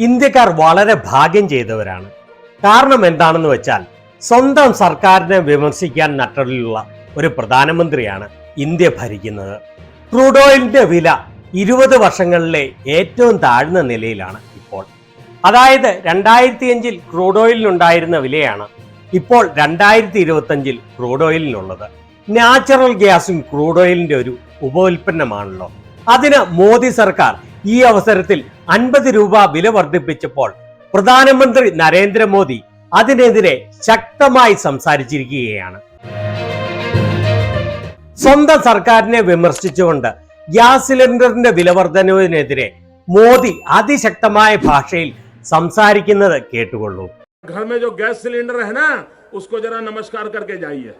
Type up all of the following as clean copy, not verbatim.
ഇന്ത്യക്കാർ വളരെ ഭാഗ്യം ചെയ്തവരാണ്. കാരണം എന്താണെന്ന് വെച്ചാൽ സ്വന്തം സർക്കാരിനെ വിമർശിക്കാൻ നട്ടലുള്ള ഒരു പ്രധാനമന്ത്രിയാണ് ഇന്ത്യ ഭരിക്കുന്നത്. ക്രൂഡ് ഓയിലിന്റെ വില 20 വർഷങ്ങളിലെ ഏറ്റവും താഴ്ന്ന നിലയിലാണ് ഇപ്പോൾ. അതായത് 2005 ക്രൂഡ് ഓയിലിനുണ്ടായിരുന്ന വിലയാണ് ഇപ്പോൾ 2025 ക്രൂഡ് ഓയിലിനുള്ളത്. നാച്ചുറൽ ഗ്യാസും ക്രൂഡ് ഓയിലിന്റെ ഒരു ഉപോൽപ്പന്നമാണല്ലോ. അതിന് മോദി സർക്കാർ ഈ അവസരത്തിൽ 50 രൂപ വില വർദ്ധിപ്പിച്ചപ്പോൾ പ്രധാനമന്ത്രി നരേന്ദ്രമോദി അതിനെതിരെ ശക്തമായി സംസാരിച്ചിരിക്കുകയാണ്. സ്വന്തം സർക്കാരിനെ വിമർശിച്ചുകൊണ്ട് ഗ്യാസ് സിലിണ്ടറിന്റെ വില വർധനവിനെതിരെ മോദി അതിശക്തമായ ഭാഷയിൽ സംസാരിക്കുന്നത് കേട്ടുകൊള്ളൂ. घर में जो गैस सिलेंडर है ना, उसको जरा नमस्कार करके जाइए.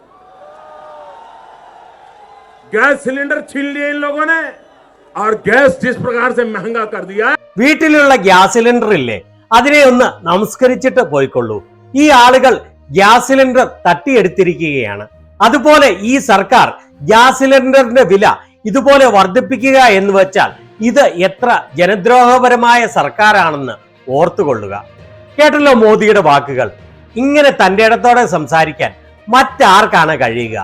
गैस सिलेंडर छीन लिए इन लोगों ने और गैस जिस प्रकार से महंगा कर दिया है. വീട്ടിലുള്ള ഗ്യാസ് സിലിണ്ടർ ഇല്ലേ, അതിനെ ഒന്ന് നമസ്കരിച്ചിട്ട് പോയിക്കൊള്ളൂ. ഈ ആളുകൾ ഗ്യാസ് സിലിണ്ടർ തട്ടിയെടുത്തിരിക്കുകയാണ്. അതുപോലെ ഈ സർക്കാർ ഗ്യാസ് സിലിണ്ടറിന്റെ വില ഇതുപോലെ വർദ്ധിപ്പിക്കുക എന്ന് വെച്ചാൽ ഇത് എത്ര ജനദ്രോഹപരമായ സർക്കാരാണെന്ന് ഓർത്തുകൊള്ളുക. കേട്ടല്ലോ മോദിയുടെ വാക്കുകൾ. ഇങ്ങനെ തന്റെ ഇടത്തോടെ സംസാരിക്കാൻ മറ്റാർക്കാണ് കഴിയുക?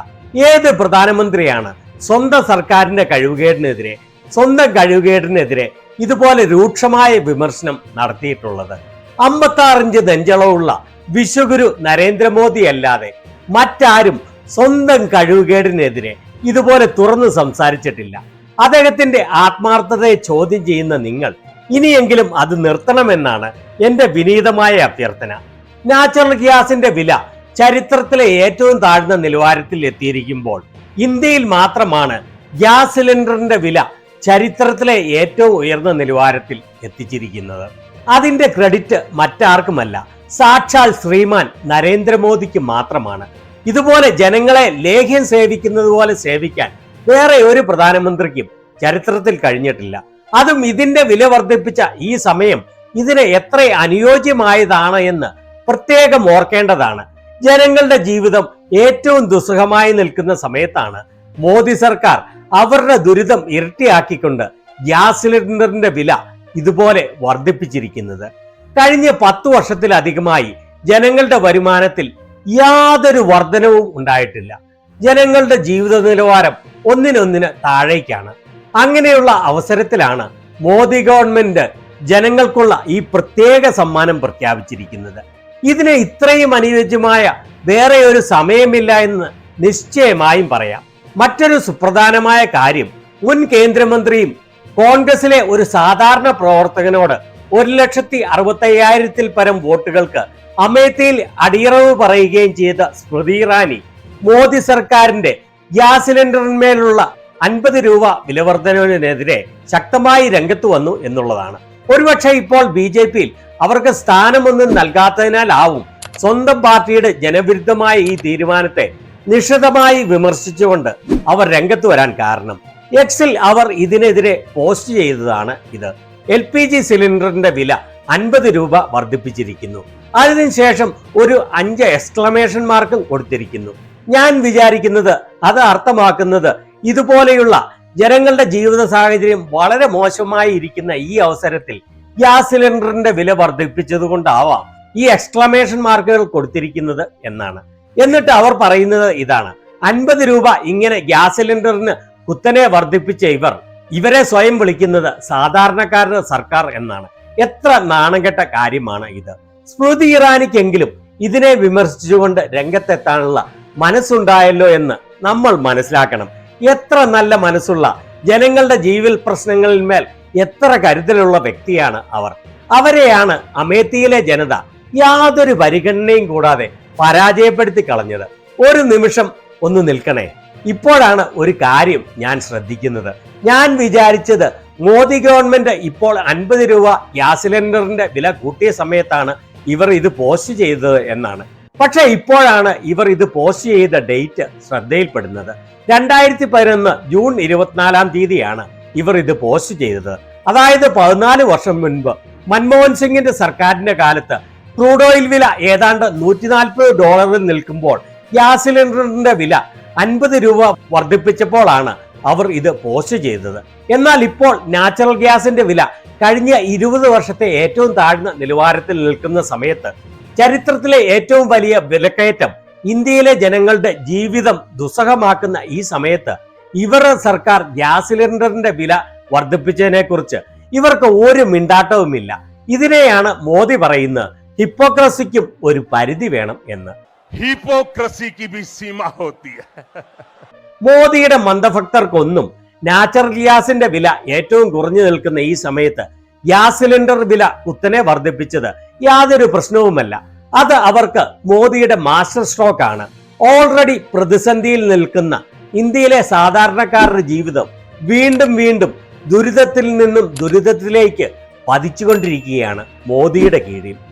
ഏത് പ്രധാനമന്ത്രിയാണ് സ്വന്തം സർക്കാരിന്റെ സ്വന്തം കഴിവുകേടിനെതിരെ ഇതുപോലെ രൂക്ഷമായ വിമർശനം നടത്തിയിട്ടുള്ളത്? 56 ഇഞ്ച് നെഞ്ചളവുള്ള വിശ്വഗുരു നരേന്ദ്രമോദി അല്ലാതെ മറ്റാരും സ്വന്തം കഴിവുകേടിനെതിരെ ഇതുപോലെ തുറന്നു സംസാരിച്ചിട്ടില്ല. അദ്ദേഹത്തിന്റെ ആത്മാർത്ഥതയെ ചോദ്യം ചെയ്യുന്ന നിങ്ങൾ ഇനിയെങ്കിലും അത് നിർത്തണമെന്നാണ് എന്റെ വിനീതമായ അഭ്യർത്ഥന. നാച്ചുറൽ ഗ്യാസിന്റെ വില ചരിത്രത്തിലെ ഏറ്റവും താഴ്ന്ന നിലവാരത്തിൽ എത്തിയിരിക്കുമ്പോൾ ഇന്ത്യയിൽ മാത്രമാണ് ഗ്യാസ് സിലിണ്ടറിന്റെ വില ചരിത്രത്തിലെ ഏറ്റവും ഉയർന്ന നിലവാരത്തിൽ എത്തിച്ചിരിക്കുന്നത്. അതിന്റെ ക്രെഡിറ്റ് മറ്റാർക്കുമല്ല, സാക്ഷാൽ ശ്രീമാൻ നരേന്ദ്രമോദിക്ക് മാത്രമാണ്. ഇതുപോലെ ജനങ്ങളെ ലേഹ്യം സേവിക്കുന്നത് പോലെ സേവിക്കാൻ വേറെ ഒരു പ്രധാനമന്ത്രിക്കും ചരിത്രത്തിൽ കഴിഞ്ഞിട്ടില്ല. അതും ഇതിന്റെ വില വർദ്ധിപ്പിച്ച ഈ സമയം ഇതിന് എത്ര അനുയോജ്യമായതാണ് എന്ന് പ്രത്യേകം ഓർക്കേണ്ടതാണ്. ജനങ്ങളുടെ ജീവിതം ഏറ്റവും ദുസ്സഹമായി നിൽക്കുന്ന സമയത്താണ് മോദി സർക്കാർ അവരുടെ ദുരിതം ഇരട്ടിയാക്കിക്കൊണ്ട് ഗ്യാസ് സിലിണ്ടറിന്റെ വില ഇതുപോലെ വർദ്ധിപ്പിച്ചിരിക്കുന്നത്. കഴിഞ്ഞ 10 വർഷത്തിലധികമായി ജനങ്ങളുടെ വരുമാനത്തിൽ യാതൊരു വർധനവും ഉണ്ടായിട്ടില്ല. ജനങ്ങളുടെ ജീവിത നിലവാരം ഒന്നിനൊന്നിന് താഴേക്കാണ്. അങ്ങനെയുള്ള അവസരത്തിലാണ് മോദി ഗവൺമെന്റ് ജനങ്ങൾക്കുള്ള ഈ പ്രത്യേക സമ്മാനം പ്രഖ്യാപിച്ചിരിക്കുന്നത്. ഇതിന് ഇത്രയും അനുയോജ്യമായ വേറെ ഒരു സമയമില്ല എന്ന് നിശ്ചയമായും പറയാം. മറ്റൊരു സുപ്രധാനമായ കാര്യം, മുൻ കേന്ദ്രമന്ത്രിയും കോൺഗ്രസിലെ ഒരു സാധാരണ പ്രവർത്തകനോട് 1,65,000 പരം വോട്ടുകൾക്ക് അമേത്തിയിൽ അടിയറവ് പറയുകയും ചെയ്ത സ്മൃതി ഇറാനി മോദി സർക്കാരിന്റെ ഗ്യാസ് സിലിണ്ടറിന്മേലുള്ള 50 രൂപ വിലവർദ്ധനവിനെതിരെ ശക്തമായി രംഗത്ത് വന്നു എന്നുള്ളതാണ്. ഒരുപക്ഷെ ഇപ്പോൾ BJPയിൽ അവർക്ക് സ്ഥാനമൊന്നും നൽകാത്തതിനാലാവും സ്വന്തം പാർട്ടിയുടെ ജനവിരുദ്ധമായ ഈ തീരുമാനത്തെ നിശിതമായി വിമർശിച്ചുകൊണ്ട് അവർ രംഗത്ത് വരാൻ കാരണം. എക്സിൽ അവർ ഇതിനെതിരെ പോസ്റ്റ് ചെയ്തതാണ് ഇത്. LPG സിലിണ്ടറിന്റെ വില 50 രൂപ വർദ്ധിപ്പിച്ചിരിക്കുന്നു. അതിനുശേഷം ഒരു 5 എക്സ്ക്ലമേഷൻ മാർക്കും കൊടുത്തിരിക്കുന്നു. ഞാൻ വിചാരിക്കുന്നത് അത് അർത്ഥമാക്കുന്നത് ഇതുപോലെയുള്ള ജനങ്ങളുടെ ജീവിത സാഹചര്യം വളരെ മോശമായി ഇരിക്കുന്ന ഈ അവസരത്തിൽ ഗ്യാസ് സിലിണ്ടറിന്റെ വില വർദ്ധിപ്പിച്ചത് കൊണ്ടാവാം ഈ എക്സ്ക്ലമേഷൻ മാർക്കുകൾ കൊടുത്തിരിക്കുന്നത് എന്നാണ്. എന്നിട്ട് അവർ പറയുന്നത് ഇതാണ്: 50 രൂപ ഇങ്ങനെ ഗ്യാസ് സിലിണ്ടറിന് കുത്തനെ വർദ്ധിപ്പിച്ച ഇവരെ സ്വയം വിളിക്കുന്നത് സാധാരണക്കാരുടെ സർക്കാർ എന്നാണ്. എത്ര നാണംകെട്ട കാര്യമാണ് ഇത്. സ്മൃതി ഇറാനിക്കെങ്കിലും ഇതിനെ വിമർശിച്ചുകൊണ്ട് രംഗത്തെത്താനുള്ള മനസ്സുണ്ടായല്ലോ എന്ന് നമ്മൾ മനസ്സിലാക്കണം. എത്ര നല്ല മനസ്സുള്ള, ജനങ്ങളുടെ ജീവിത പ്രശ്നങ്ങളിന്മേൽ എത്ര കരുതലുള്ള വ്യക്തിയാണ് അവർ. അവരെയാണ് അമേത്തിയിലെ ജനത യാതൊരു പരിഗണനയും കൂടാതെ പരാജയപ്പെടുത്തി കളഞ്ഞത്. ഒരു നിമിഷം ഒന്ന് നിൽക്കണേ. ഇപ്പോഴാണ് ഒരു കാര്യം ഞാൻ ശ്രദ്ധിക്കുന്നത്. ഞാൻ വിചാരിച്ചത് മോദി ഗവൺമെന്റ് ഇപ്പോൾ 50 രൂപ ഗ്യാസ് സിലിണ്ടറിന്റെ വില കൂട്ടിയ സമയത്താണ് ഇവർ ഇത് പോസ്റ്റ് ചെയ്തത് എന്നാണ്. പക്ഷെ ഇപ്പോഴാണ് ഇവർ ഇത് പോസ്റ്റ് ചെയ്ത ഡേറ്റ് ശ്രദ്ധയിൽപ്പെടുന്നത്. 2011 ജൂൺ 24 ഇവർ ഇത് പോസ്റ്റ് ചെയ്തത്. അതായത് 14 വർഷം മുൻപ് മൻമോഹൻ സിംഗിന്റെ സർക്കാരിന്റെ കാലത്ത് ക്രൂഡ് ഓയിൽ വില ഏതാണ്ട് $140 നിൽക്കുമ്പോൾ ഗ്യാസ് സിലിണ്ടറിന്റെ വില 50 രൂപ വർദ്ധിപ്പിച്ചപ്പോഴാണ് അവർ ഇത് പോസ്റ്റ് ചെയ്തത്. എന്നാൽ ഇപ്പോൾ നാച്ചുറൽ ഗ്യാസിന്റെ വില കഴിഞ്ഞ 20 വർഷത്തെ ഏറ്റവും താഴ്ന്ന നിലവാരത്തിൽ നിൽക്കുന്ന സമയത്ത്, ചരിത്രത്തിലെ ഏറ്റവും വലിയ വിലക്കയറ്റം ഇന്ത്യയിലെ ജനങ്ങളുടെ ജീവിതം ദുസ്സഹമാക്കുന്ന ഈ സമയത്ത് ഇവരുടെ സർക്കാർ ഗ്യാസ് സിലിണ്ടറിന്റെ വില വർദ്ധിപ്പിച്ചതിനെ കുറിച്ച് ഇവർക്ക് ഒരു മിണ്ടാട്ടവുമില്ല. ഇതിനെയാണ് മോദി പറയുന്നത് ഹിപ്പോക്രസിക്കും ഒരു പരിധി വേണം എന്ന്. हिपोक्रेसी की भी सीमा होती है. മോദിയുടെ മന്ദഭക്തർക്കൊന്നും നാച്ചുറൽ ഗ്യാസിന്റെ വില ഏറ്റവും കുറഞ്ഞു നിൽക്കുന്ന ഈ സമയത്ത് ഗ്യാസ് സിലിണ്ടർ വില കുത്തനെ വർദ്ധിപ്പിച്ചത് യാതൊരു പ്രശ്നവുമല്ല. അത് അവർക്ക് മോദിയുടെ മാസ്റ്റർ സ്ട്രോക്ക് ആണ്. ഓൾറെഡി പ്രതിസന്ധിയിൽ നിൽക്കുന്ന ഇന്ത്യയിലെ സാധാരണക്കാരുടെ ജീവിതം വീണ്ടും വീണ്ടും ദുരിതത്തിൽ നിന്നും ദുരിതത്തിലേക്ക് പതിച്ചുകൊണ്ടിരിക്കുകയാണ് മോദിയുടെ കീഴിൽ.